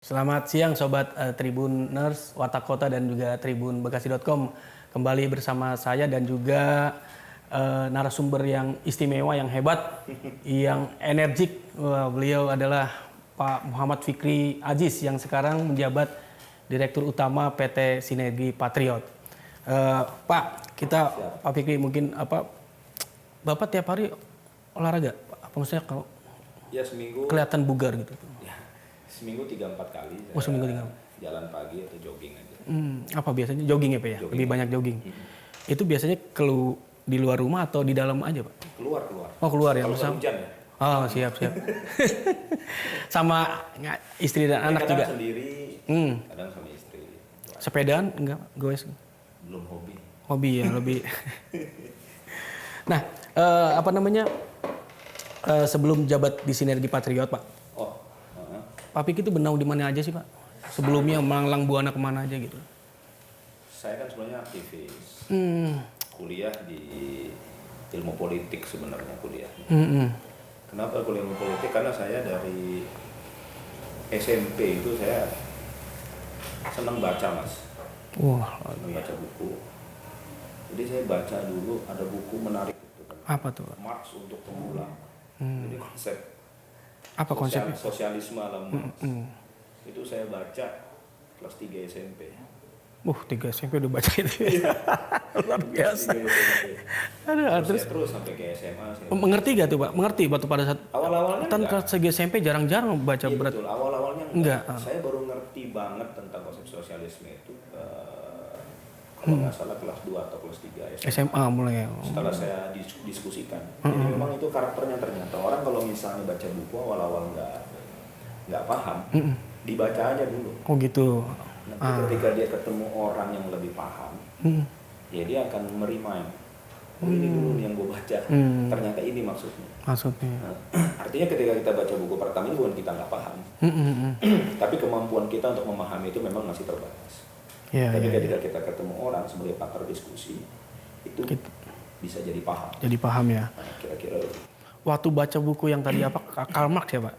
Selamat siang Sobat Tribuners, Warta Kota dan juga Tribun Bekasi.com. Kembali bersama saya dan juga narasumber yang istimewa, yang hebat, yang energik. Beliau adalah Pak Muhammad Fikri Aziz yang sekarang menjabat Direktur Utama PT Sinergi Patriot. Pak Fikri mungkin Bapak tiap hari olahraga? Apa maksudnya kalau ya seminggu kelihatan bugar gitu? Seminggu 3-4 kali seminggu 3. Jalan pagi atau jogging aja. Apa biasanya jogging ya Pak ya? Jogging. Lebih banyak jogging. Itu biasanya di luar rumah atau di dalam aja Pak? Keluar. Oh keluar ya? Kalau hujan ya. Oh siap. Sama istri dan anak juga? Kadang sendiri, kadang sama istri. Sepedaan enggak? Goes? Belum hobi. Hobi ya lebih. Nah sebelum jabat di Sinergi Patriot Pak, Pak Fikri itu benau di mana aja sih Pak? Sebelumnya Malang Buana kemana aja gitu? Saya kan sebenarnya aktivis. Kuliah di ilmu politik sebenarnya kuliah. Kenapa kuliah ilmu politik? Karena saya dari SMP itu saya senang baca Mas. Wah, Baca buku. Jadi saya baca dulu ada buku menarik itu kan. apa tuh Pak? Marx untuk pemula. Jadi konsep Apa konsepnya? Sosialisme ala Marx. Itu saya baca kelas 3 SMP. 3 SMP udah baca itu. Luar biasa. Terus sampai ke SMA. Mengerti gak tuh Pak? Mengerti waktu pada saat Awal-awalnya kan kelas 3 SMP jarang-jarang baca iya, berat. Betul. Awal-awalnya enggak. Saya baru ngerti banget tentang konsep sosialisme itu kalau nggak salah kelas 2 atau kelas 3 SMA mulai. Setelah saya diskusikan. Jadi memang itu karakternya ternyata. Orang kalau misalnya baca buku awal-awal nggak paham, dibaca aja dulu. Oh gitu. Nanti ketika dia ketemu orang yang lebih paham, ya dia akan merimain. Ini dulu yang gue baca, ternyata ini maksudnya. Nah, artinya ketika kita baca buku pertama ini bukan kita nggak paham, tapi kemampuan kita untuk memahami itu memang masih terbatas. Tapi ketika kita ketemu orang sebagai pakar diskusi, itu bisa jadi paham. Jadi paham ya. Nah, kira-kira. Waktu baca buku yang tadi Karl Marx ya Pak,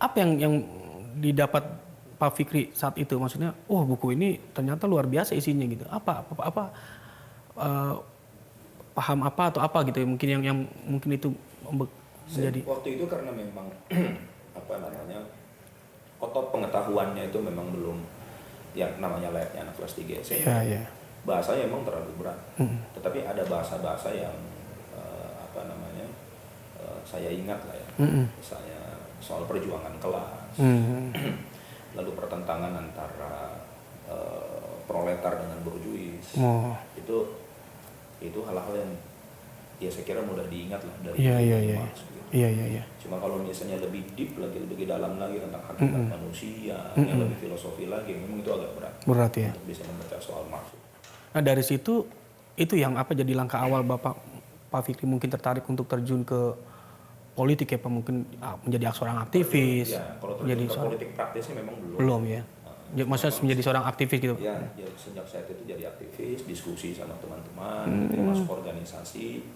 apa yang didapat Pak Fikri saat itu? Maksudnya, buku ini ternyata luar biasa isinya gitu. Paham apa atau apa gitu? Mungkin yang mungkin itu menjadi. Waktu itu karena memang otot pengetahuannya itu memang belum yang namanya layaknya anak kelas 3 SMP. Iya. Bahasanya memang terlalu berat. Tetapi ada bahasa-bahasa yang saya ingat lah ya. Misalnya soal perjuangan kelas. Lalu pertentangan antara proletar dengan borjuis. Itu hal-hal yang ya saya kira mudah diingat lah dari Marx. Iya. Cuma kalau misalnya lebih deep lagi, lebih dalam lagi tentang hakikat manusia, yang lebih filosofi lagi, memang itu agak berat. Berat ya. Untuk bisa membaca soal Marx. Nah dari situ itu yang jadi langkah awal Pak Fikri mungkin tertarik untuk terjun ke politik ya Pak, mungkin menjadi seorang aktivis. Ya, kalau terjun ke politik praktisnya memang belum. Belum ya. Maksudnya menjadi seorang aktivis gitu. Ya, sejak saat itu jadi aktivis, diskusi sama teman-teman, masuk organisasi,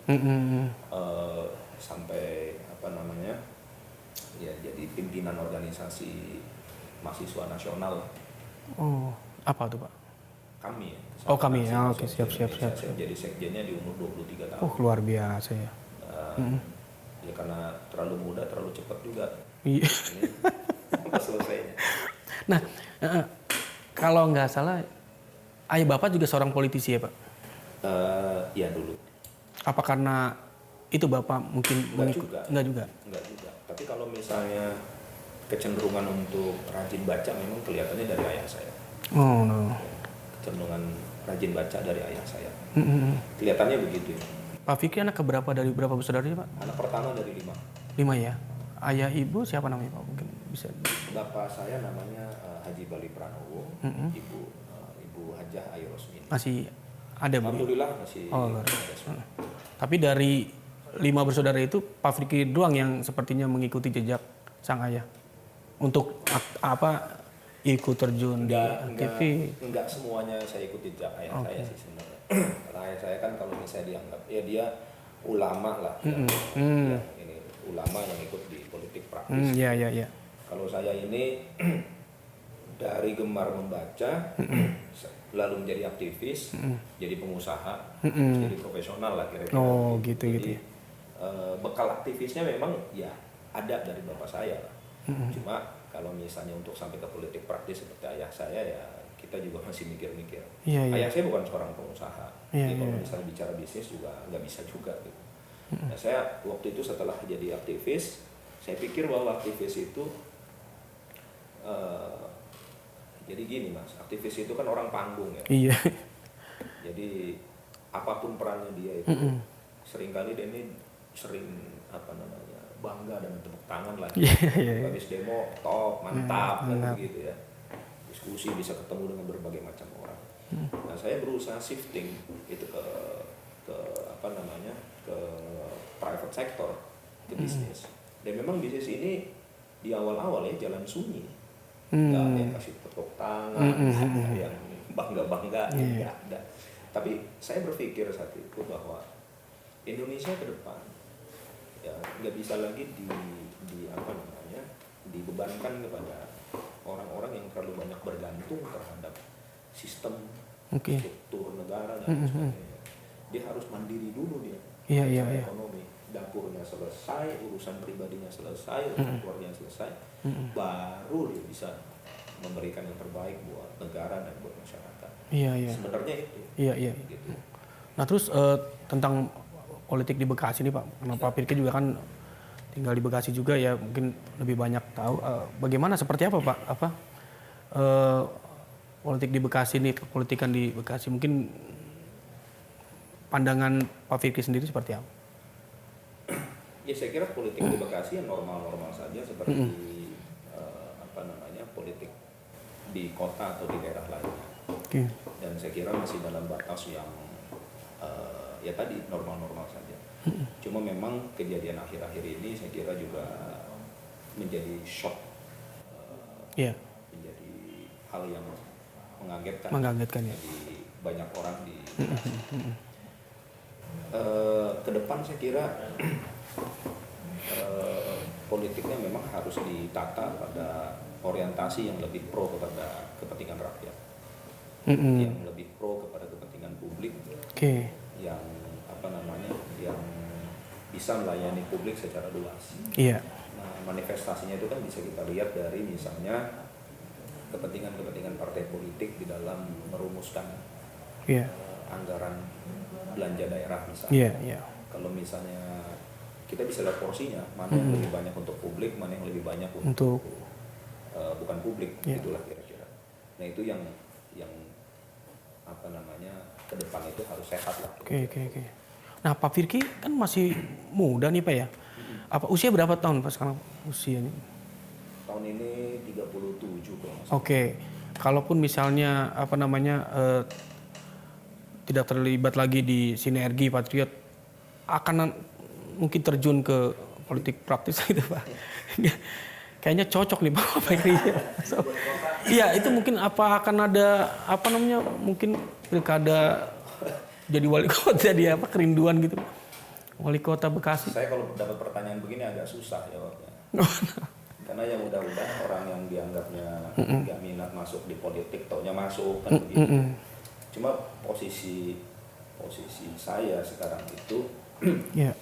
sampai jadi pimpinan organisasi mahasiswa nasional. Apa tuh Pak? Kami ya. Kami ya. Oke, siap. Jadi sekjennya di umur 23 tahun. Luar biasa ya. Ya karena terlalu muda, terlalu cepat juga. Iya. Pas selesainya. Nah, kalau nggak salah, ayah Bapak juga seorang politisi ya Pak? Ya dulu. Apa karena itu Bapak mungkin Enggak juga. Tapi kalau misalnya kecenderungan untuk rajin baca memang kelihatannya dari ayah saya. Kecenderungan rajin baca dari ayah saya. Kelihatannya begitu. Pak Fikri anak keberapa dari berapa bersaudara Pak? Anak pertama dari 5. 5 ya. Ayah ibu siapa namanya Pak? Mungkin bisa. Bapak saya namanya Haji Bali Pranowo. Ibu Hajah Ayu Rosmini. Masih ada Bu? Alhamdulillah masih. Ada. Tapi dari 5 bersaudara itu Pak Fikri doang yang sepertinya mengikuti jejak sang ayah untuk ikut terjun di TV. Enggak semuanya saya ikut jejak ayah saya sih sebenarnya. Karena ayah saya kan kalau misalnya dianggap ya dia ulama lah. Ini ulama yang ikut di politik praktis. Iya. Kalau saya ini dari gemar membaca, lalu menjadi aktivis, jadi pengusaha, jadi profesional lah kira-kira. Oh gitu Jadi, gitu ya. Bekal aktivisnya memang ya ada dari bapak saya lah. Cuma kalau misalnya untuk sampai ke politik praktis seperti ayah saya ya kita juga masih mikir-mikir. Iya, iya. Ayah saya bukan seorang pengusaha. Iya, Jadi kalau iya. misalnya bicara bisnis juga nggak bisa juga gitu. Nah, saya waktu itu setelah jadi aktivis, saya pikir bahwa aktivis itu jadi gini Mas, aktivis itu kan orang panggung ya. Iya. Jadi apapun perannya dia itu seringkali dia ini sering apa namanya bangga dan tepuk tangan lah. Iya, iya, iya. Habis demo top mantap kan mantap. begitu ya. Diskusi bisa ketemu dengan berbagai macam orang. Nah saya berusaha shifting itu ke apa namanya ke private sector, ke bisnis. Dan memang bisnis ini di awal-awal ya jalan sunyi. Nggak ada yang kasih tepuk tangan, nggak ada yang bangga-bangga, nggak ada. Tapi saya berpikir saat itu bahwa Indonesia ke depan ya nggak bisa lagi di apa namanya dibebankan kepada orang-orang yang terlalu banyak bergantung terhadap sistem struktur negara dan sebagainya. Dia harus mandiri dulu dia. Iya, iya, secara iya. ekonomi, dapurnya selesai, urusan pribadinya selesai, urusan keluarganya selesai, baru dia bisa memberikan yang terbaik buat negara dan buat masyarakat. Iya, iya. Sebenarnya itu. Iya, iya. Gitu. Nah terus tentang politik di Bekasi nih Pak, Pak Firky juga kan tinggal di Bekasi juga ya, mungkin lebih banyak tahu bagaimana seperti apa Pak politik di Bekasi nih, kepolitikan di Bekasi, mungkin pandangan Pak Firky sendiri seperti apa? Ya saya kira politik di Bekasi yang normal-normal saja seperti apa namanya politik di kota atau di daerah lainnya. Oke. Dan saya kira masih dalam batas yang ya tadi normal-normal saja. Cuma memang kejadian akhir-akhir ini saya kira juga menjadi shock, Iya. menjadi hal yang mengagetkan. Mengagetkan ya. Bagi banyak orang di ke depan saya kira politiknya memang harus ditata pada orientasi yang lebih pro kepada kepentingan rakyat, yang lebih pro kepada kepentingan publik, yang apa namanya, yang bisa melayani publik secara luas. Iya. Nah, manifestasinya itu kan bisa kita lihat dari misalnya kepentingan-kepentingan partai politik di dalam merumuskan anggaran belanja daerah misalnya. Iya, iya. Kalau misalnya kita bisa lihat porsinya, mana yang lebih banyak untuk publik, mana yang lebih banyak untuk bukan publik, itulah kira-kira. Nah itu yang apa namanya ke depan itu harus sehat lah. Oke. Nah Pak Firky kan masih muda nih Pak ya. Apa usia berapa tahun Pak sekarang usianya? Tahun ini 37 kalau nggak salah. Oke. Kalaupun misalnya apa namanya tidak terlibat lagi di Sinergi Patriot, akan mungkin terjun ke politik praktis gitu Pak. Kayaknya cocok nih Pak Firky. Iya, itu mungkin apa akan ada apa namanya mungkin pilkada jadi wali kota, dia apa kerinduan gitu. Wali kota Bekasi. Saya kalau dapat pertanyaan begini agak susah jawabnya. Karena yang udah orang yang dianggapnya nggak minat masuk di politik, taunya masuk kan begitu. Cuma posisi saya sekarang itu ya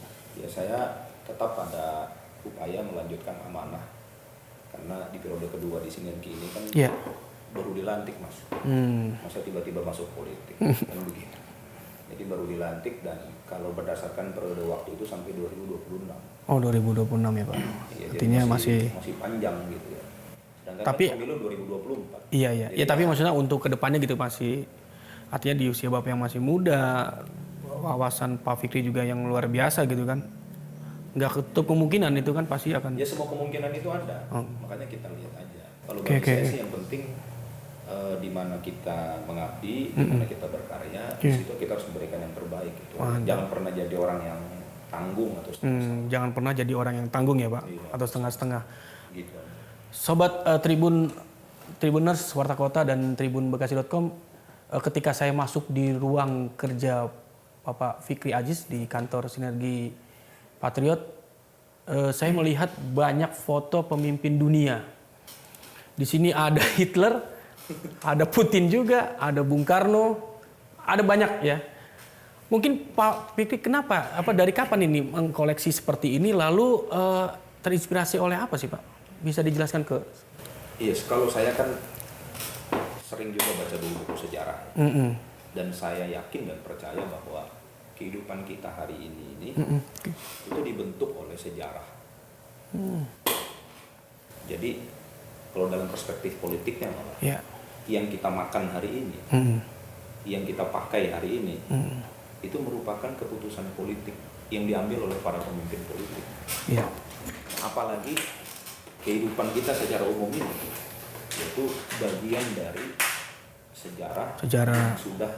saya tetap pada upaya melanjutkan amanah. Karena di periode kedua di Sinergi ini kan baru dilantik Mas. Masa tiba-tiba masuk politik kan begitu. Jadi baru dilantik dan kalau berdasarkan periode waktu itu sampai 2026. Oh 2026 ya Pak. Ya, artinya masih panjang gitu ya. Sedangkan tapi pemilu 2024. Iya. Jadi Ya tapi maksudnya untuk kedepannya gitu masih, artinya di usia Bapak yang masih muda, wawasan Pak Firky juga yang luar biasa gitu kan. Nggak ketutup kemungkinan itu kan pasti akan. Ya semua kemungkinan itu ada. Makanya kita lihat aja. Kalau bagi saya sih yang penting di mana kita mengabdi, di mana kita berkarya, di situ kita harus memberikan yang terbaik gitu. Jangan pernah jadi orang yang tanggung atau setengah-setengah. Jangan pernah jadi orang yang tanggung ya Pak, atau setengah-setengah. Gitu. Sobat Tribuners Warta Kota dan tribunbekasi.com, ketika saya masuk di ruang kerja Bapak Fikri Aziz di kantor Sinergi Patriot, saya melihat banyak foto pemimpin dunia. Di sini ada Hitler, ada Putin juga, ada Bung Karno, ada banyak ya. Mungkin Pak Fikri kenapa? Dari kapan ini mengkoleksi seperti ini? Lalu terinspirasi oleh apa sih Pak? Bisa dijelaskan ke? Yes, kalau saya kan sering juga baca buku sejarah. Dan saya yakin dan percaya bahwa kehidupan kita hari ini itu dibentuk oleh sejarah. Jadi kalau dalam perspektif politiknya yang kita makan hari ini, yang kita pakai hari ini, itu merupakan keputusan politik yang diambil oleh para pemimpin politik. Apalagi kehidupan kita secara umum ini, yaitu bagian dari sejarah yang sudah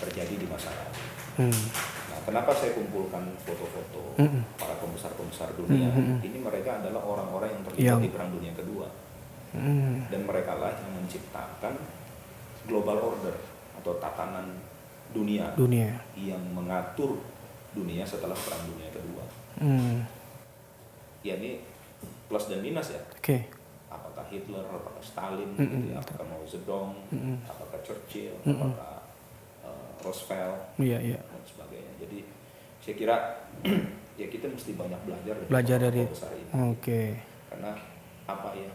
terjadi di masa lalu. Nah, kenapa saya kumpulkan foto-foto para pembesar-pembesar dunia? Ini mereka adalah orang-orang yang terlibat di Perang Dunia Kedua. Dan mereka lah yang menciptakan global order atau tatanan dunia yang mengatur dunia setelah Perang Dunia Kedua. Ya ini plus dan minus ya. Apakah Hitler, apakah Stalin, apakah Mao Zedong, apakah Churchill, apakah Roosevelt, dan sebagainya. Jadi saya kira ya kita mesti banyak belajar dari besar ini. Karena apa yang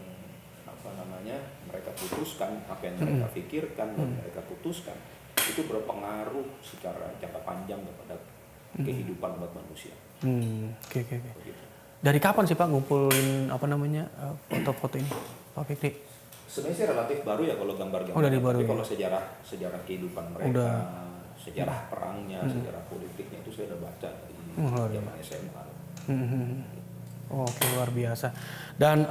mereka putuskan, apa yang mereka pikirkan dan mereka putuskan itu berpengaruh secara jangka panjang kepada kehidupan umat manusia. Begitu. Dari kapan sih Pak ngumpulin foto-foto ini, Pak Fikri? Sebenarnya sih relatif baru ya kalau gambar-gambar. Dari baru. Tapi kalau sejarah kehidupan mereka, sejarah perangnya, sejarah politiknya itu saya udah baca di zaman SMA. Luar biasa. Dan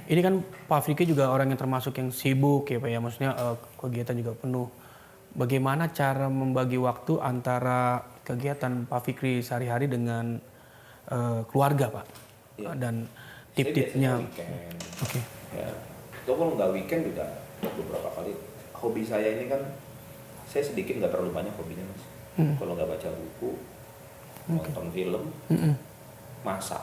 ini kan Pak Fikri juga orang yang termasuk yang sibuk ya Pak ya, maksudnya kegiatan juga penuh. Bagaimana cara membagi waktu antara kegiatan Pak Fikri sehari-hari dengan keluarga Pak? Dan tip-tipnya. Ya, itu kalau nggak weekend juga beberapa kali. Hobi saya ini kan, saya sedikit nggak terlalu banyak hobinya Mas. Kalau nggak baca buku, nonton film, masak.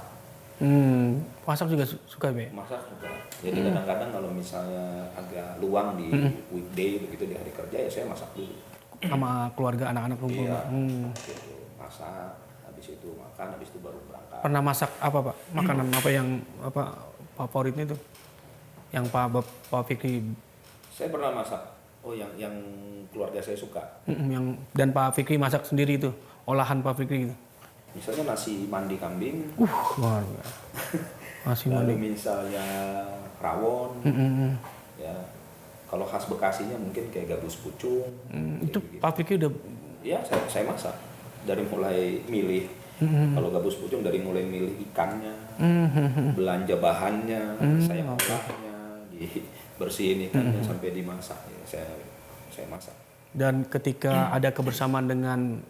Masak juga suka ya? Masak suka. Jadi kadang-kadang kalau misalnya agak luang di weekday begitu di hari kerja ya saya masak dulu. Sama keluarga anak-anak kumpul. Gitu. Masak, habis itu makan, habis itu baru berangkat. Pernah masak apa Pak? Makanan apa yang favoritnya itu? Yang Pak Fikri? Saya pernah masak. Yang keluarga saya suka. Dan Pak Fikri masak sendiri itu, olahan Pak Fikri itu. Misalnya nasi mandi kambing. Nasi mandi. Lalu misalnya rawon. Ya. Kalau khas Bekasinya mungkin kayak gabus pucung. Itu gitu. Pak Fikri udah. Ya, saya masak. Dari mulai milih. Kalau gabus pucung dari mulai milih ikannya, belanja bahannya, saya ngolahnya, dibersihin ikannya sampai dimasak. Ya, saya masak. Dan ketika ada kebersamaan dengan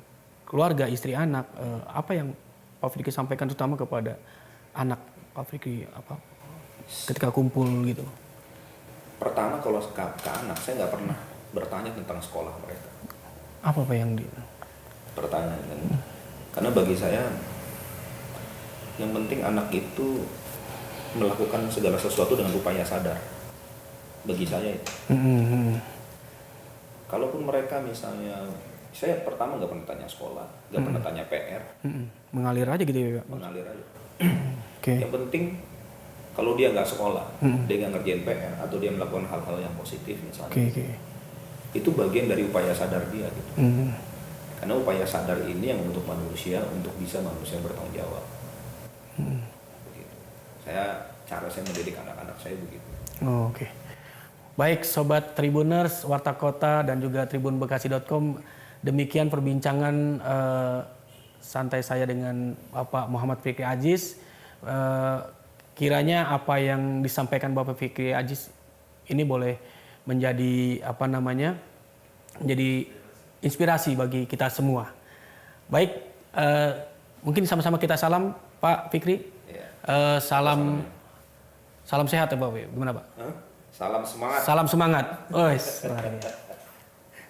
keluarga, istri, anak, apa yang Pak Fikri sampaikan terutama kepada anak Pak Fikri ketika kumpul gitu? Pertama kalau ke anak, saya nggak pernah bertanya tentang sekolah mereka. Apa yang pertanyaan? Karena bagi saya yang penting anak itu melakukan segala sesuatu dengan upaya sadar. Bagi saya itu. Kalaupun mereka misalnya, saya pertama nggak pernah tanya sekolah, nggak pernah tanya PR. Mengalir aja gitu ya Pak? Mengalir aja. Yang penting kalau dia nggak sekolah, dia nggak ngerjain PR atau dia melakukan hal-hal yang positif misalnya, itu bagian dari upaya sadar dia gitu. Karena upaya sadar ini yang membentuk manusia untuk bisa manusia bertanggung jawab. Begitu. Cara saya mendidik anak-anak saya begitu. Baik Sobat Tribuners, Warta Kota dan juga tribunbekasi.com, demikian perbincangan santai saya dengan Bapak Muhammad Fikri Aziz. Kiranya apa yang disampaikan Bapak Fikri Aziz ini boleh menjadi menjadi inspirasi bagi kita semua. Baik, mungkin sama-sama kita salam Pak Fikri. Salam sehat ya Pak. Gimana Pak? Salam semangat. Salam semangat.